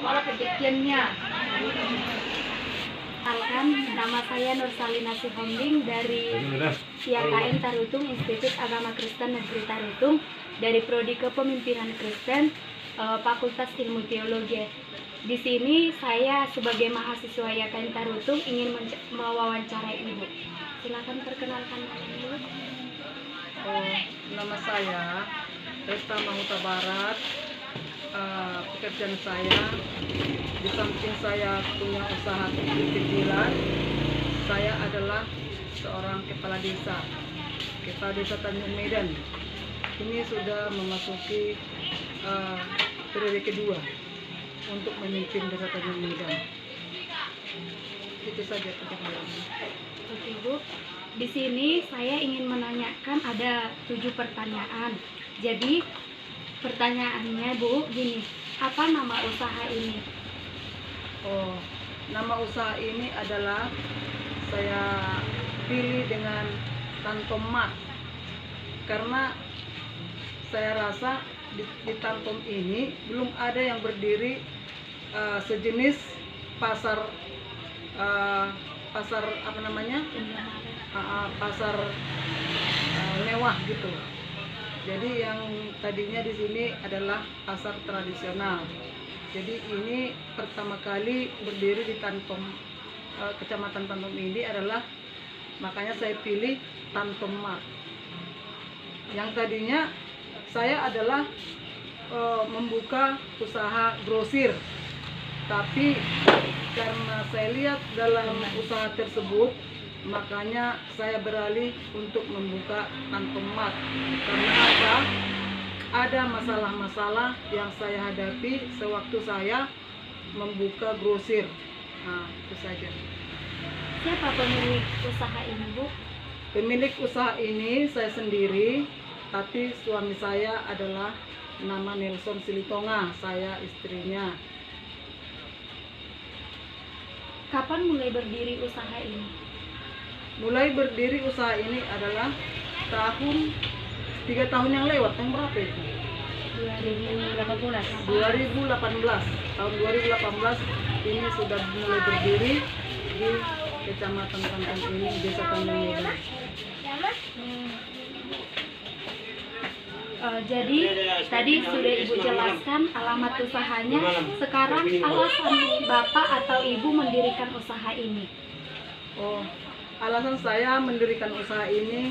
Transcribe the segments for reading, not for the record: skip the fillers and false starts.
Kalau kejadiannya. Perkenalkan, nama saya Nursalina Sihombing dari IAKN Tarutung, Institut Agama Kristen Negeri Tarutung, dari Prodi Kepemimpinan Kristen, Fakultas Ilmu Teologi. Di sini saya sebagai mahasiswa IAKN Tarutung ingin mewawancarai Ibu. Silakan perkenalkan dulu. Nama saya Resta Mahuta Barat. Pekerjaan saya, di samping saya punya usaha kecil-kecilan, saya adalah seorang kepala desa Tanjung Medan. Ini sudah memasuki periode kedua untuk memimpin desa Tanjung Medan. Itu saja perkenalkan. Oke Bu, di sini saya ingin menanyakan ada 7 pertanyaan. Jadi pertanyaannya Bu, gini, apa nama usaha ini? Nama usaha ini adalah saya pilih dengan Tantomat, karena saya rasa di Tantom ini belum ada yang berdiri sejenis pasar apa namanya, pasar mewah gitu. Jadi yang tadinya di sini adalah pasar tradisional. Jadi ini pertama kali berdiri di Tantom, Kecamatan Tantom ini adalah, makanya saya pilih Tantom Mart. Yang tadinya saya adalah membuka usaha grosir, tapi karena saya lihat dalam usaha tersebut, makanya saya beralih untuk membuka Tantom Mart. Karena apa? Ada masalah-masalah yang saya hadapi sewaktu saya membuka grosir. Nah, itu saja. Siapa pemilik usaha ini Bu? Pemilik usaha ini saya sendiri, tapi suami saya adalah nama Nelson Silitonga, saya istrinya. Kapan mulai berdiri usaha ini? Mulai berdiri usaha ini adalah 3 tahun yang lewat. Tahun berapa itu? 2018. Tahun 2018 ini sudah mulai berdiri di Kecamatan Tantom ini, Desa Tanjung Medan. Jadi tadi sudah Ibu jelaskan alamat usahanya. Sekarang alasan Bapak atau Ibu mendirikan usaha ini? Alasan saya mendirikan usaha ini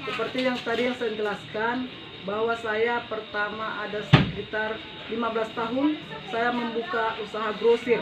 seperti yang tadi saya jelaskan, bahwa saya pertama ada sekitar 15 tahun saya membuka usaha grosir.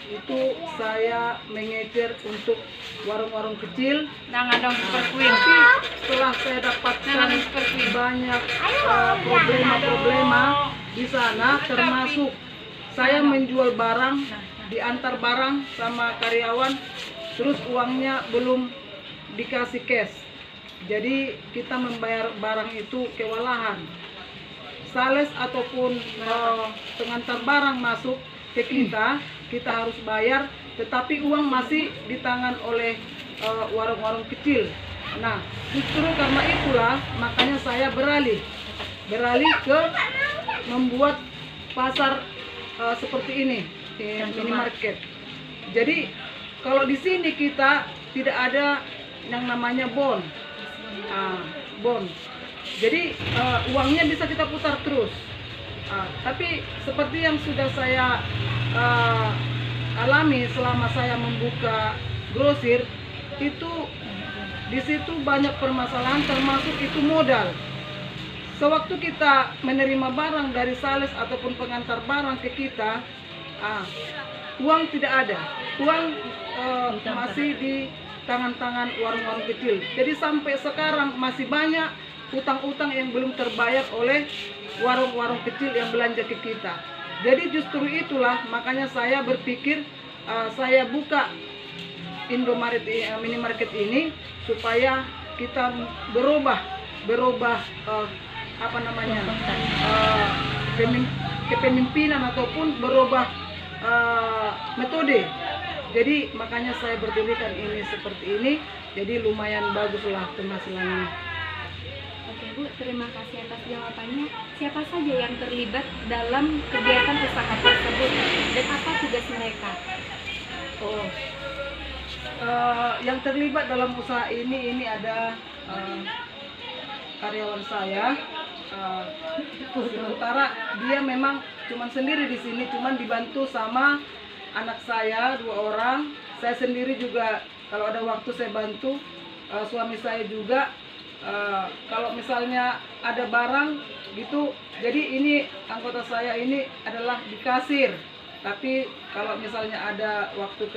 Itu saya mengejar untuk warung-warung kecil. Tapi setelah saya dapatkan banyak problema di sana, termasuk saya menjual barang, diantar barang sama karyawan, terus uangnya belum dikasih cash. Jadi kita membayar barang itu kewalahan. Sales ataupun pengantar barang masuk ke kita harus bayar, tetapi uang masih di tangan oleh warung-warung kecil. Nah, justru karena itulah makanya saya beralih ke membuat pasar seperti ini, minimarket. Jadi kalau di sini kita tidak ada yang namanya bon. Jadi uangnya bisa kita putar terus. Tapi seperti yang sudah saya alami selama saya membuka grosir, itu di situ banyak permasalahan, termasuk itu modal. Sewaktu kita menerima barang dari sales ataupun pengantar barang ke kita, uang tidak ada, uang masih di tangan-tangan warung-warung kecil. Jadi sampai sekarang masih banyak utang-utang yang belum terbayar oleh warung-warung kecil yang belanja ke kita. Jadi justru itulah makanya saya berpikir saya buka Indomaret minimarket ini supaya kita berubah kepemimpinan ataupun berubah metode. Jadi makanya saya berdirikan ini seperti ini. Jadi lumayan baguslah penghasilannya. Oke Bu, Bu, terima kasih atas jawabannya. Siapa saja yang terlibat dalam kegiatan usaha tersebut dan apa tugas mereka? Oh, yang terlibat dalam usaha ini ada karyawan saya. Sementara dia memang cuman sendiri di sini, cuman dibantu sama anak saya 2 orang. Saya sendiri juga kalau ada waktu saya bantu. Suami saya juga kalau misalnya ada barang gitu. Jadi ini anggota saya ini adalah di kasir. Tapi kalau misalnya ada waktu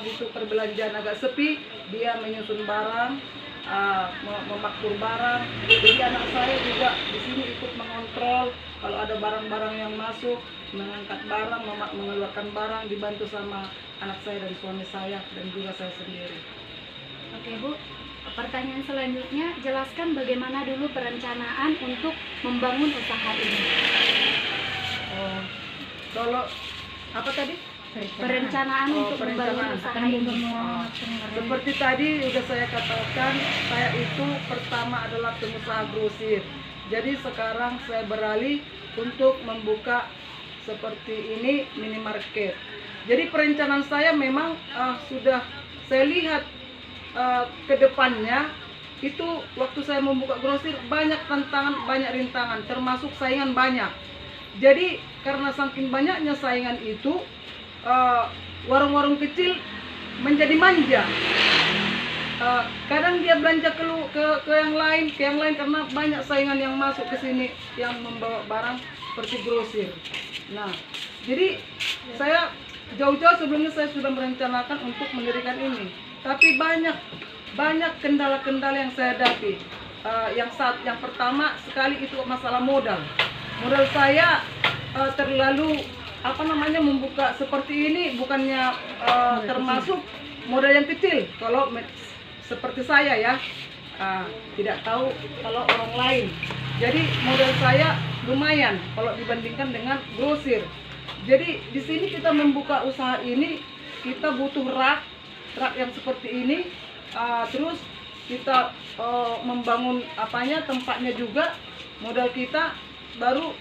gitu perbelanjaan agak sepi, dia menyusun barang, memaktur barang. Jadi anak saya juga di sini ikut mengontrol kalau ada barang-barang yang masuk, mengangkat barang, mengeluarkan barang, dibantu sama anak saya dan suami saya dan juga saya sendiri. Oke Bu, pertanyaan selanjutnya, jelaskan bagaimana dulu perencanaan untuk membangun usaha ini. Oh, kalau apa tadi? Perencanaan untuk membangun usaha ini. Seperti tadi sudah saya katakan, saya itu pertama adalah pengusaha grosir. Jadi sekarang saya beralih untuk membuka seperti ini minimarket. Jadi perencanaan saya memang sudah saya lihat ke depannya itu waktu saya membuka grosir banyak tantangan, banyak rintangan, termasuk saingan banyak. Jadi karena saking banyaknya saingan itu warung-warung kecil menjadi manja. Kadang dia belanja ke yang lain karena banyak saingan yang masuk ke sini yang membawa barang seperti grosir. Nah, jadi saya jauh-jauh sebelumnya saya sudah merencanakan untuk mendirikan ini. Tapi banyak kendala-kendala yang saya hadapi. Yang pertama sekali itu masalah modal. Modal saya terlalu membuka seperti ini bukannya termasuk modal yang kecil. Kalau seperti saya ya, tidak tahu kalau orang lain. Jadi modal saya lumayan kalau dibandingkan dengan grosir. Jadi di sini kita membuka usaha ini kita butuh rak yang seperti ini. Terus kita membangun tempatnya juga, modal kita baru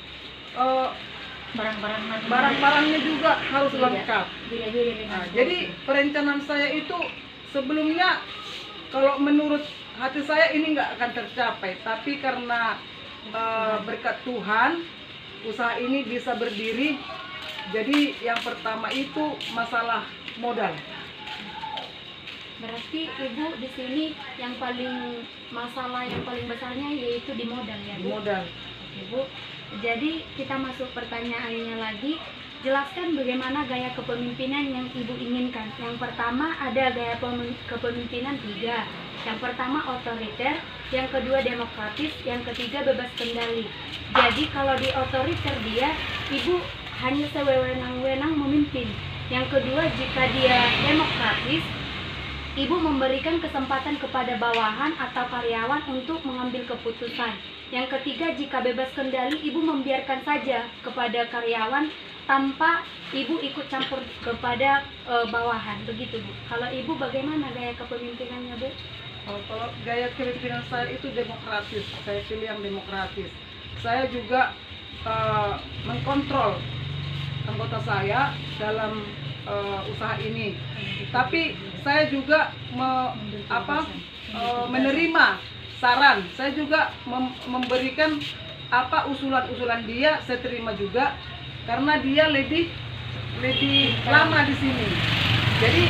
barang-barangnya juga harus lengkap. Jadi perencanaan saya itu sebelumnya kalau menurut hati saya ini nggak akan tercapai, tapi karena berkat Tuhan usaha ini bisa berdiri. Jadi yang pertama itu masalah modal. Berarti Ibu di sini yang paling besarnya yaitu di modal ya Bu? Di modal. Oke Bu. Jadi kita masuk pertanyaannya lagi. Jelaskan bagaimana gaya kepemimpinan yang Ibu inginkan. Yang pertama ada gaya kepemimpinan 3. Yang pertama otoriter, yang kedua demokratis, yang ketiga bebas kendali. Jadi kalau di otoriter dia, Ibu hanya sewenang-wenang memimpin. Yang kedua jika dia demokratis, Ibu memberikan kesempatan kepada bawahan atau karyawan untuk mengambil keputusan. Yang ketiga, jika bebas kendali, Ibu membiarkan saja kepada karyawan tanpa Ibu ikut campur kepada bawahan. Begitu Bu. Kalau Ibu bagaimana gaya kepemimpinannya Bu? Kalau gaya kepemimpinan saya itu demokratis. Saya pilih yang demokratis. Saya juga mengkontrol anggota saya dalam usaha ini. Tapi saya juga menerima saran. Saya juga memberikan usulan-usulan dia, saya terima juga karena dia lebih lama di sini. Jadi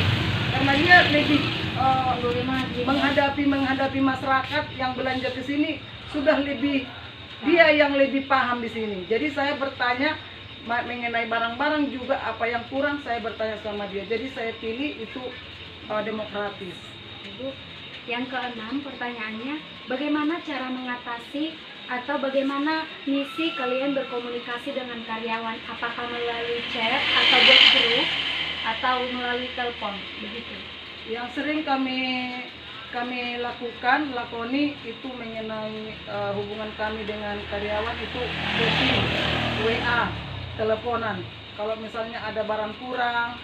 karena dia lebih menghadapi masyarakat yang belanja ke sini sudah lebih, dia yang lebih paham di sini. Jadi saya bertanya mengenai barang-barang juga apa yang kurang, saya bertanya sama dia. Jadi saya pilih itu demokratis. Ibu, yang keenam pertanyaannya, bagaimana cara mengatasi atau bagaimana misi kalian berkomunikasi dengan karyawan? Apakah melalui chat atau bot grup atau melalui telepon? Begitu. Yang sering kami lakoni itu mengenai hubungan kami dengan karyawan itu WA, teleponan. Kalau misalnya ada barang kurang,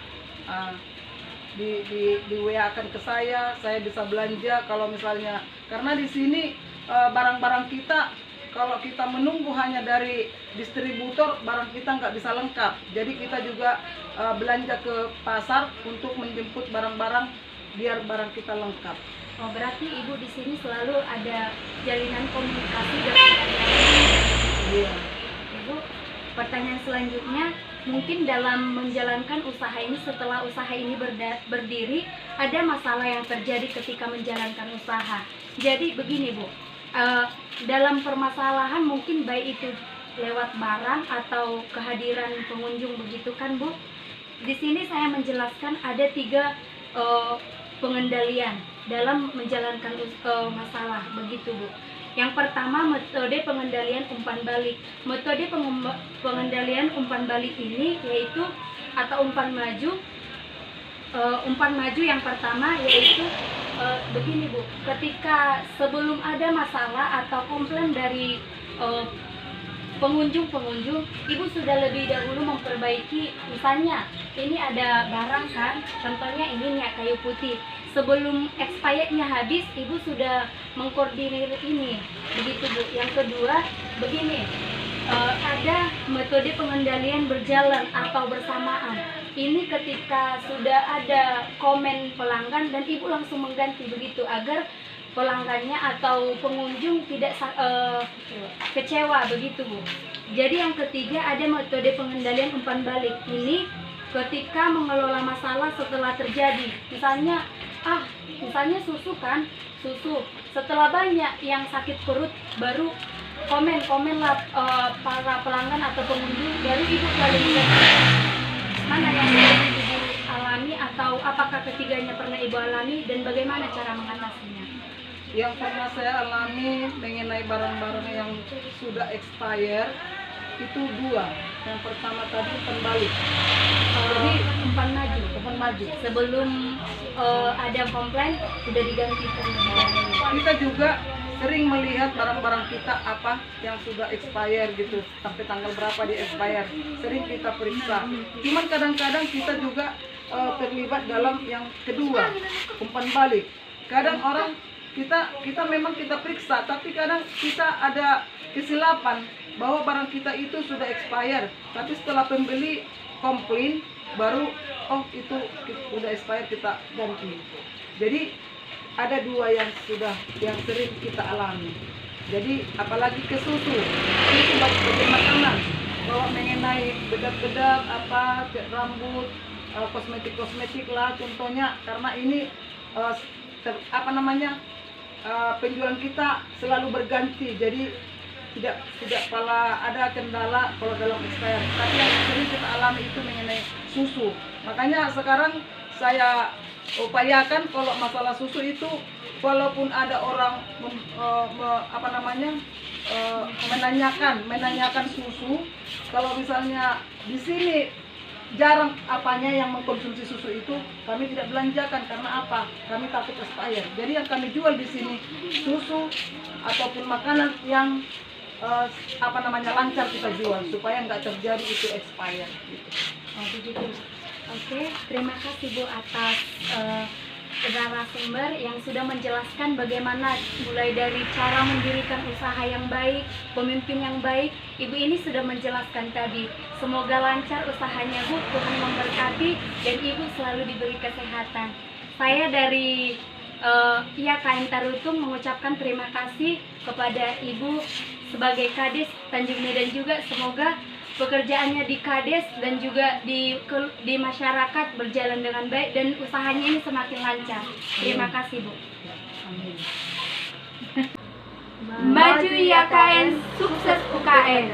di WA akan ke saya bisa belanja. Kalau misalnya karena di sini barang-barang kita, kalau kita menunggu hanya dari distributor, barang kita nggak bisa lengkap. Jadi kita juga belanja ke pasar untuk menjemput barang-barang biar barang kita lengkap. Oh, berarti Ibu di sini selalu ada jalinan komunikasi dengan karyawan. Iya. Ibu, pertanyaan selanjutnya, mungkin dalam menjalankan usaha ini, setelah usaha ini berdiri, ada masalah yang terjadi ketika menjalankan usaha. Jadi begini Bu, dalam permasalahan mungkin baik itu lewat barang atau kehadiran pengunjung begitu kan Bu. Di sini saya menjelaskan ada 3 pengendalian dalam menjalankan masalah begitu Bu. Yang pertama, metode pengendalian umpan balik. Metode pengendalian umpan balik ini yaitu atau umpan maju. Umpan maju yang pertama yaitu begini Bu, ketika sebelum ada masalah atau komplain dari pengunjung, Ibu sudah lebih dahulu memperbaiki. Misalnya ini ada barang kan, contohnya ini minyak kayu putih. Sebelum expirednya habis, Ibu sudah mengkoordinir ini, begitu Bu. Yang kedua, begini, ada metode pengendalian berjalan atau bersamaan. Ini ketika sudah ada komen pelanggan dan Ibu langsung mengganti begitu agar pelanggannya atau pengunjung tidak kecewa begitu Bu. Jadi yang ketiga ada metode pengendalian umpan balik. Ini ketika mengelola masalah setelah terjadi. Misalnya susu kan, susu. Setelah banyak yang sakit perut baru komen lah para pelanggan atau pengunjung, baru Ibu selalu melihat mana yang Ibu alami atau apakah ketiganya pernah Ibu alami dan bagaimana cara mengatasinya. Yang pernah saya alami mengenai barang-barang yang sudah expire itu 2. Yang pertama tadi umpan balik. Jadi umpan maju. Sebelum ada komplain sudah diganti. Kita juga sering melihat barang-barang kita apa yang sudah expire gitu, sampai tanggal berapa di expire. Sering kita periksa. Cuman kadang-kadang kita juga terlibat dalam yang kedua, umpan balik. Kadang orang kita memang kita periksa, tapi kadang kita ada kesilapan bahwa barang kita itu sudah expire, tapi setelah pembeli komplain baru itu sudah expire kita ganti. Jadi ada 2 yang sering kita alami. Jadi apalagi ke susu sebagai makanan, bahwa mengenai bedak-bedak apa rambut, kosmetik lah contohnya, karena ini penjualan kita selalu berganti, jadi tidak pala ada kendala kalau dalam expire. Tapi yang sering kita alami itu mengenai susu. Makanya sekarang saya upayakan kalau masalah susu itu, walaupun ada orang menanyakan susu, kalau misalnya di sini jarang yang mengkonsumsi susu itu, kami tidak belanjakan. Karena apa? Kami takut expired. Jadi yang kami jual di sini susu ataupun makanan yang lancar kita jual, supaya nggak terjadi itu expired gitu. Oh begitu. Oke, terima kasih Bu atas narasumber yang sudah menjelaskan bagaimana mulai dari cara mendirikan usaha yang baik, pemimpin yang baik. Ibu ini sudah menjelaskan tadi. Semoga lancar usahanya Bu, Tuhan memberkati dan Ibu selalu diberi kesehatan. Saya dari KM Tarutung mengucapkan terima kasih kepada Ibu sebagai Kades Tanjung Medan juga. Semoga pekerjaannya di Kades dan juga di masyarakat berjalan dengan baik dan usahanya ini semakin lancar. Terima kasih Bu. Amin. Maju YKN, sukses UKM.